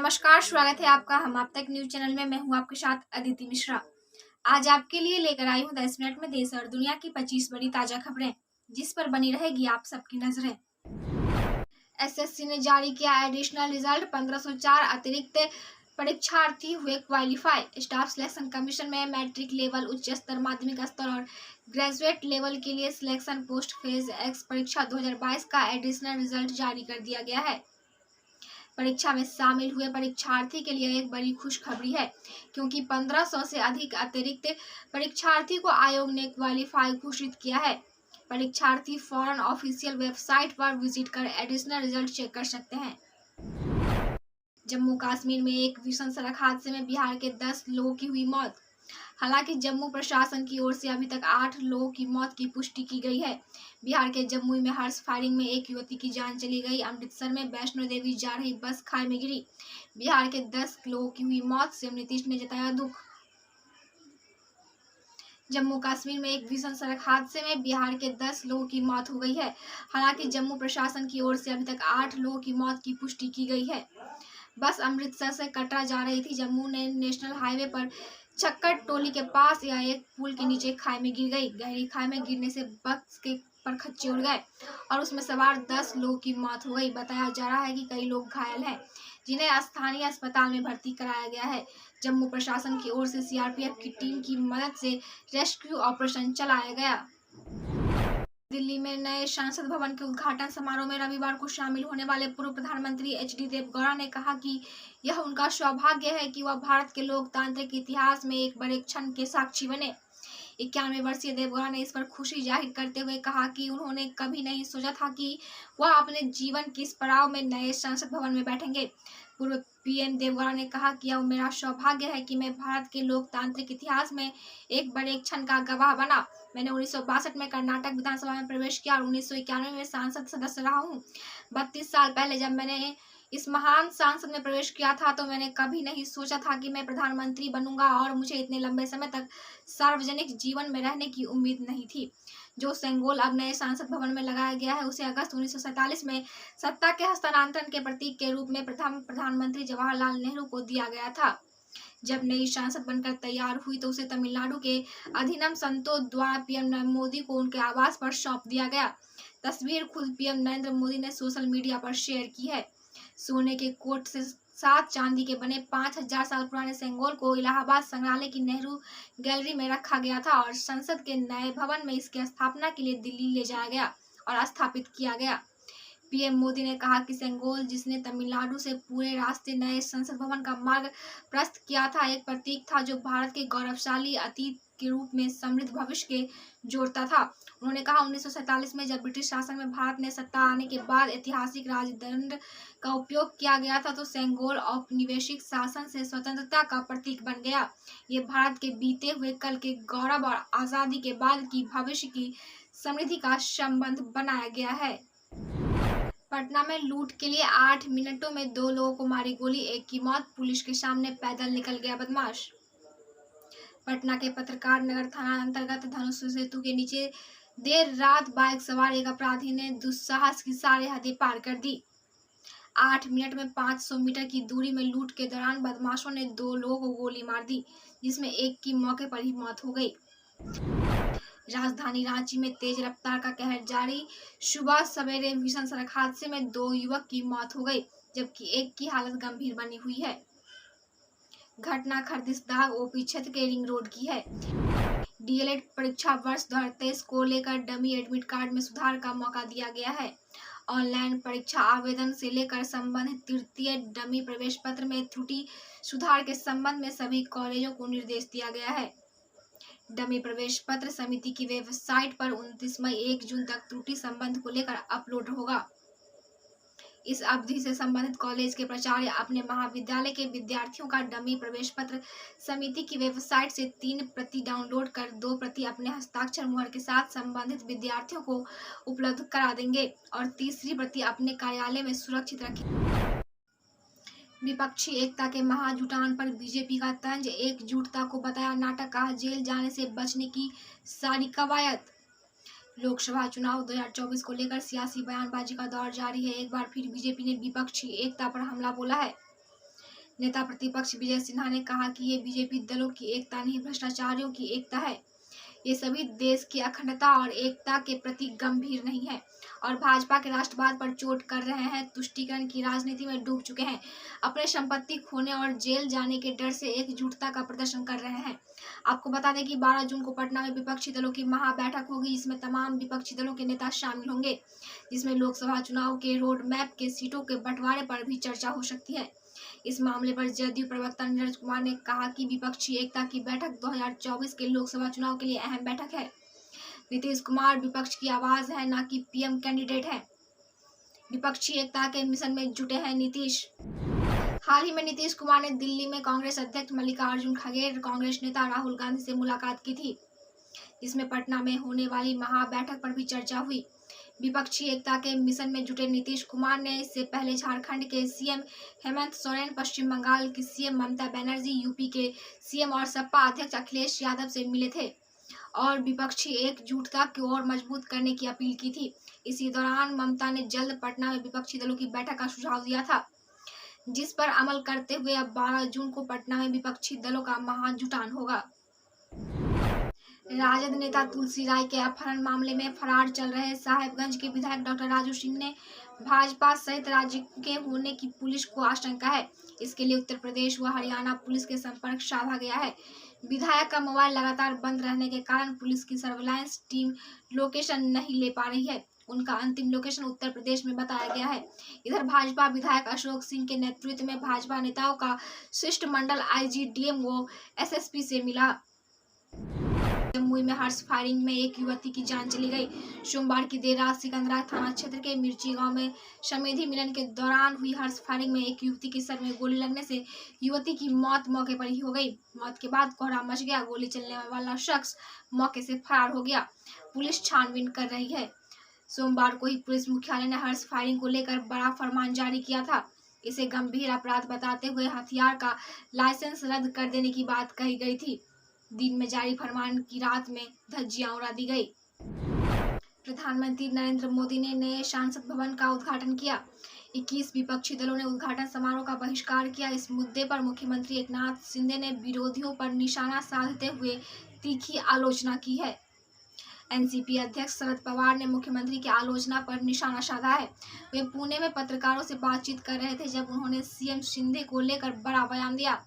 नमस्कार, स्वागत है आपका हम आप तक न्यूज चैनल में। मैं हूं आपके साथ अदिति मिश्रा। आज आपके लिए लेकर आई हूं 10 मिनट में देश और दुनिया की 25 बड़ी ताजा खबरें, जिस पर बनी रहेगी आप सबकी नजरें। एसएससी ने जारी किया एडिशनल रिजल्ट, 1504 अतिरिक्त परीक्षार्थी हुए क्वालिफाई। स्टाफ सिलेक्शन कमीशन में मैट्रिक लेवल, उच्च स्तर माध्यमिक स्तर और ग्रेजुएट लेवल के लिए सिलेक्शन पोस्ट फेज एक्स परीक्षा 2022 का एडिशनल रिजल्ट जारी कर दिया गया है। परीक्षा में शामिल हुए परीक्षार्थी के लिए एक बड़ी खुशखबरी है, क्योंकि 1500 से अधिक अतिरिक्त परीक्षार्थी को आयोग ने क्वालिफाई घोषित किया है। परीक्षार्थी फौरन ऑफिशियल वेबसाइट पर विजिट कर एडिशनल रिजल्ट चेक कर सकते हैं। जम्मू कश्मीर में एक भीषण सड़क हादसे में बिहार के 10 लोगों की हुई मौत। हालांकि जम्मू प्रशासन की ओर से अभी तक 8 लोगों की मौत की पुष्टि की गई है। बिहार के जम्मू में हर्ष फायरिंग में एक युवती की जान चली गई। अमृतसर में वैष्णो देवी जा रही बस खाई में गिरी। बिहार के 10 लोगों की हुई मौत। सीएम नीतीश ने जताया दुख। जम्मू कश्मीर में एक भीषण सड़क हादसे में बिहार के 10 लोगों की मौत हो गई है। हालांकि जम्मू प्रशासन की ओर से अभी तक 8 लोगों की मौत की पुष्टि की गई है। बस अमृतसर से कटरा जा रही थी। जम्मू ने नेशनल हाईवे पर चक्कर टोली के पास या एक पुल के नीचे खाई में गिर गई। गहरी खाई में गिरने से बस के परखच्चे उड़ गए और उसमें सवार 10 लोगों की मौत हो गई। बताया जा रहा है कि कई लोग घायल हैं, जिन्हें स्थानीय अस्पताल में भर्ती कराया गया है। जम्मू प्रशासन की ओर से सीआरपीएफ की टीम की मदद से रेस्क्यू ऑपरेशन चलाया गया। दिल्ली में नए संसद भवन के उद्घाटन समारोह में रविवार को शामिल होने वाले पूर्व प्रधानमंत्री एचडी देवगौड़ा ने कहा कि यह उनका सौभाग्य है कि वह भारत के लोकतांत्रिक इतिहास में एक बड़े क्षण के साक्षी बने। 91 वर्षीय देवगौड़ा ने इस पर खुशी जाहिर करते हुए कहा कि उन्होंने कभी नहीं सोचा था कि वह अपने जीवन के इस पड़ाव में नए संसद भवन में बैठेंगे। पूर्व पीएम देवगौड़ा ने कहा कि यह मेरा सौभाग्य है कि मैं भारत के लोकतांत्रिक इतिहास में एक बड़े क्षण का गवाह बना। मैंने 1962 में कर्नाटक विधानसभा में प्रवेश किया और 1991 में सांसद सदस्य रहा हूँ। 32 साल पहले जब मैंने इस महान संसद में प्रवेश किया था तो मैंने कभी नहीं सोचा था कि मैं प्रधानमंत्री बनूंगा और मुझे इतने लंबे समय तक सार्वजनिक जीवन में रहने की उम्मीद नहीं थी। जो सेंगोल अब नए संसद भवन में लगाया गया है उसे अगस्त 1947 में सत्ता के हस्तांतरण के प्रतीक के रूप में प्रथम प्रधानमंत्री जवाहरलाल नेहरू को दिया गया था। जब नई संसद बनकर तैयार हुई तो उसे तमिलनाडु के अधिनम संतो द्वारा पीएम नरेंद्र मोदी को उनके आवास पर सौंप दिया गया। तस्वीर खुद पीएम नरेंद्र मोदी ने सोशल मीडिया पर शेयर की है। सोने के कोट से 7 चांदी के बने 5000 साल पुराने सेंगोल को इलाहाबाद संग्रहालय की नेहरू गैलरी में रखा गया था और संसद के नए भवन में इसकी स्थापना के लिए दिल्ली ले जाया गया और स्थापित किया गया। पीएम मोदी ने कहा कि सेंगोल, जिसने तमिलनाडु से पूरे रास्ते नए संसद भवन का मार्ग प्रशस्त किया था, एक प्रतीक था जो भारत के गौरवशाली अतीत के रूप में समृद्ध भविष्य के जोड़ता था। उन्होंने कहा 1947 में जब ब्रिटिश शासन में भारत ने सत्ता आने के बाद ऐतिहासिक राजदंड का उपयोग किया गया था तो सेंगोल औपनिवेशिक शासन से स्वतंत्रता का प्रतीक बन गया। ये भारत के बीते हुए कल के गौरव और आजादी के बाद की भविष्य की समृद्धि का संबंध बनाया गया है। पटना में लूट के लिए 8 मिनटों में 2 लोगों को मारी गोली, एक की मौत। पुलिस के सामने पैदल निकल गया बदमाश। पटना के पत्रकार नगर थाना अंतर्गत धनुष सेतु के नीचे देर रात बाइक सवार एक अपराधी ने दुस्साहस की सारी हदें पार कर दी। 8 मिनट में 500 मीटर की दूरी में लूट के दौरान बदमाशों ने 2 लोगों को गोली मार दी, जिसमें एक की मौके पर ही मौत हो गई। राजधानी रांची में तेज रफ्तार का कहर जारी। सुबह सवेरे भीषण सड़क हादसे में 2 युवक की मौत हो गई, जबकि एक की हालत गंभीर बनी हुई है। घटना खरदिसदाग ओपी क्षेत्र के रिंग रोड की है। डीएलएड परीक्षा वर्ष 2023 को लेकर डमी एडमिट कार्ड में सुधार का मौका दिया गया है। ऑनलाइन परीक्षा आवेदन से लेकर संबंधित तृतीय डमी प्रवेश पत्र में त्रुटि सुधार के संबंध में सभी कॉलेजों को निर्देश दिया गया है। डमी प्रवेश पत्र समिति की वेबसाइट पर 29 मई 1 जून तक त्रुटि संबंध को लेकर अपलोड होगा। इस अवधि से संबंधित कॉलेज के प्राचार्य अपने महाविद्यालय के विद्यार्थियों का डमी प्रवेश पत्र समिति की वेबसाइट से 3 प्रति डाउनलोड कर 2 प्रति अपने हस्ताक्षर मुहर के साथ संबंधित विद्यार्थियों को उपलब्ध करा देंगे और तीसरी प्रति अपने कार्यालय में सुरक्षित रखेंगे। विपक्षी एकता के महाजुटान पर बीजेपी का तंज, एकजुटता को बताया नाटक, कहा जेल जाने से बचने की सारी कवायद। लोकसभा चुनाव 2024 को लेकर सियासी बयानबाजी का दौर जारी है। एक बार फिर बीजेपी ने विपक्षी एकता पर हमला बोला है। नेता प्रतिपक्ष विजय सिन्हा ने कहा कि ये बीजेपी दलों की एकता नहीं, भ्रष्टाचारियों की एकता है। ये सभी देश की अखंडता और एकता के प्रति गंभीर नहीं है और भाजपा के राष्ट्रवाद पर चोट कर रहे हैं, तुष्टीकरण की राजनीति में डूब चुके हैं, अपने संपत्ति खोने और जेल जाने के डर से एकजुटता का प्रदर्शन कर रहे हैं। आपको बता दें कि 12 जून को पटना में विपक्षी दलों की महाबैठक होगी, जिसमें तमाम विपक्षी दलों के नेता शामिल होंगे, जिसमें लोकसभा चुनाव के रोड मैप के सीटों के बंटवारे पर भी चर्चा हो सकती है। इस मामले पर जदयू प्रवक्ता नीरज कुमार ने कहा कि विपक्षी एकता की बैठक 2024 के लोकसभा चुनाव के लिए अहम बैठक है। नीतीश कुमार विपक्ष की आवाज है, न कि पीएम कैंडिडेट है। विपक्षी एकता के मिशन में जुटे हैं नीतीश। हाल ही में नीतीश कुमार ने दिल्ली में कांग्रेस अध्यक्ष मल्लिकार्जुन खड़गे, कांग्रेस नेता राहुल गांधी से मुलाकात की थी, जिसमें पटना में होने वाली महाबैठक पर भी चर्चा हुई। विपक्षी एकता के मिशन में जुटे नीतीश कुमार ने इससे पहले झारखंड के सीएम हेमंत सोरेन, पश्चिम बंगाल की सीएम ममता बनर्जी, यूपी के सीएम और सपा अध्यक्ष अखिलेश यादव से मिले थे और विपक्षी एकजुटता को और मजबूत करने की अपील की थी। इसी दौरान ममता ने जल्द पटना में विपक्षी दलों की बैठक का सुझाव दिया था, जिस पर अमल करते हुए अब 12 जून को पटना में विपक्षी दलों का महाजुटान होगा। राजद नेता तुलसी राय के अपहरण मामले में फरार चल रहे साहेबगंज के विधायक डॉक्टर राजू सिंह ने भाजपा सहित राज्य के होने की पुलिस को आशंका है। इसके लिए उत्तर प्रदेश व हरियाणा पुलिस के संपर्क साधा गया है। विधायक का मोबाइल लगातार बंद रहने के कारण पुलिस की सर्विलांस टीम लोकेशन नहीं ले पा रही है। उनका अंतिम लोकेशन उत्तर प्रदेश में बताया गया है। इधर भाजपा विधायक अशोक सिंह के नेतृत्व में भाजपा नेताओं का शिष्टमंडल आईजीडीएम व एसएसपी से मिला। जमुई में हर्ष फायरिंग में एक युवती की जान चली गई। सोमवार की देर रात सिकंदरा थाना क्षेत्र के मिर्ची गांव में समृद्धि मिलन के दौरान हुई हर्ष फायरिंग में एक युवती के सर में गोली लगने से युवती की मौत मौके पर ही हो गई। मौत के बाद कोहरा मच गया। गोली चलने वाला शख्स मौके से फरार हो गया। पुलिस छानबीन कर रही है। सोमवार को ही पुलिस मुख्यालय ने हर्ष फायरिंग को लेकर बड़ा फरमान जारी किया था। इसे गंभीर अपराध बताते हुए हथियार का लाइसेंस रद्द कर देने की बात कही गई थी। दिन में जारी फरमान की रात में धज्जियां उड़ा दी गई। प्रधानमंत्री नरेंद्र मोदी ने नए संसद भवन का उद्घाटन किया। 21 विपक्षी दलों ने उद्घाटन समारोह का बहिष्कार किया। इस मुद्दे पर मुख्यमंत्री एकनाथ शिंदे ने विरोधियों पर निशाना साधते हुए तीखी आलोचना की है। एनसीपी अध्यक्ष शरद पवार ने मुख्यमंत्री की आलोचना पर निशाना साधा है। वे पुणे में पत्रकारों से बातचीत कर रहे थे, जब उन्होंने सीएम शिंदे को लेकर बड़ा बयान दिया।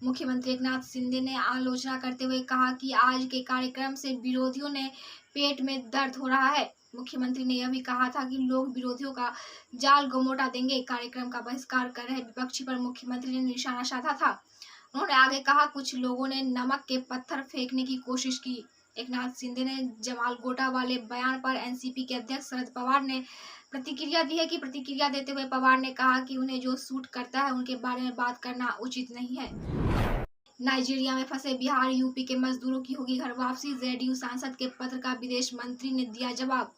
मुख्यमंत्री एकनाथ शिंदे ने आलोचना करते हुए कहा कि आज के कार्यक्रम से विरोधियों ने पेट में दर्द हो रहा है। मुख्यमंत्री ने यह भी कहा था कि लोग विरोधियों का जाल गोमोटा देंगे। कार्यक्रम का बहिष्कार कर रहे विपक्षी पर मुख्यमंत्री ने निशाना साधा था। उन्होंने आगे कहा, कुछ लोगों ने नमक के पत्थर फेंकने की कोशिश की। एकनाथ शिंदे ने जमाल गोटा वाले बयान पर एनसीपी के अध्यक्ष शरद पवार ने प्रतिक्रिया दी है। प्रतिक्रिया देते हुए पवार ने कहा कि उन्हें जो सूट करता है उनके बारे में बात करना उचित नहीं है। नाइजीरिया में फंसे बिहार यूपी के मजदूरों की होगी घर वापसी। जेडीयू सांसद के पत्र का विदेश मंत्री ने दिया जवाब।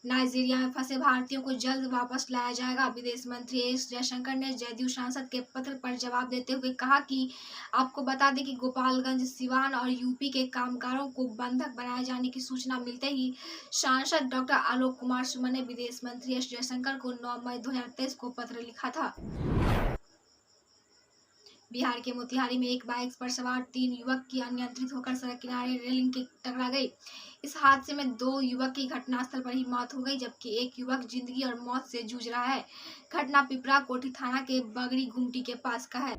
नाइजीरिया में फंसे भारतीयों को जल्द वापस लाया जाएगा। विदेश मंत्री एस जयशंकर ने जेडीयू सांसद के पत्र पर जवाब देते हुए कहा कि आपको बता दें कि गोपालगंज, सिवान और यूपी के कामगारों को बंधक बनाए जाने की सूचना मिलते ही सांसद डॉक्टर आलोक कुमार सुमन ने विदेश मंत्री एस जयशंकर को 9 मई 2023 को पत्र लिखा था। बिहार के मोतिहारी में एक बाइक पर सवार 3 युवक की अनियंत्रित होकर सड़क किनारे रेलिंग के टकरा गई। इस हादसे में 2 युवक की घटनास्थल पर ही मौत हो गई, जबकि एक युवक जिंदगी और मौत से जूझ रहा है। घटना पिपरा कोठी थाना के बगड़ी गुमटी के पास का है।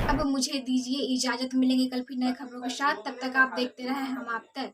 अब मुझे दीजिए इजाजत, मिलेंगे कल फिर नए खबरों के साथ। तब तक आप देखते रहें हम आप तक।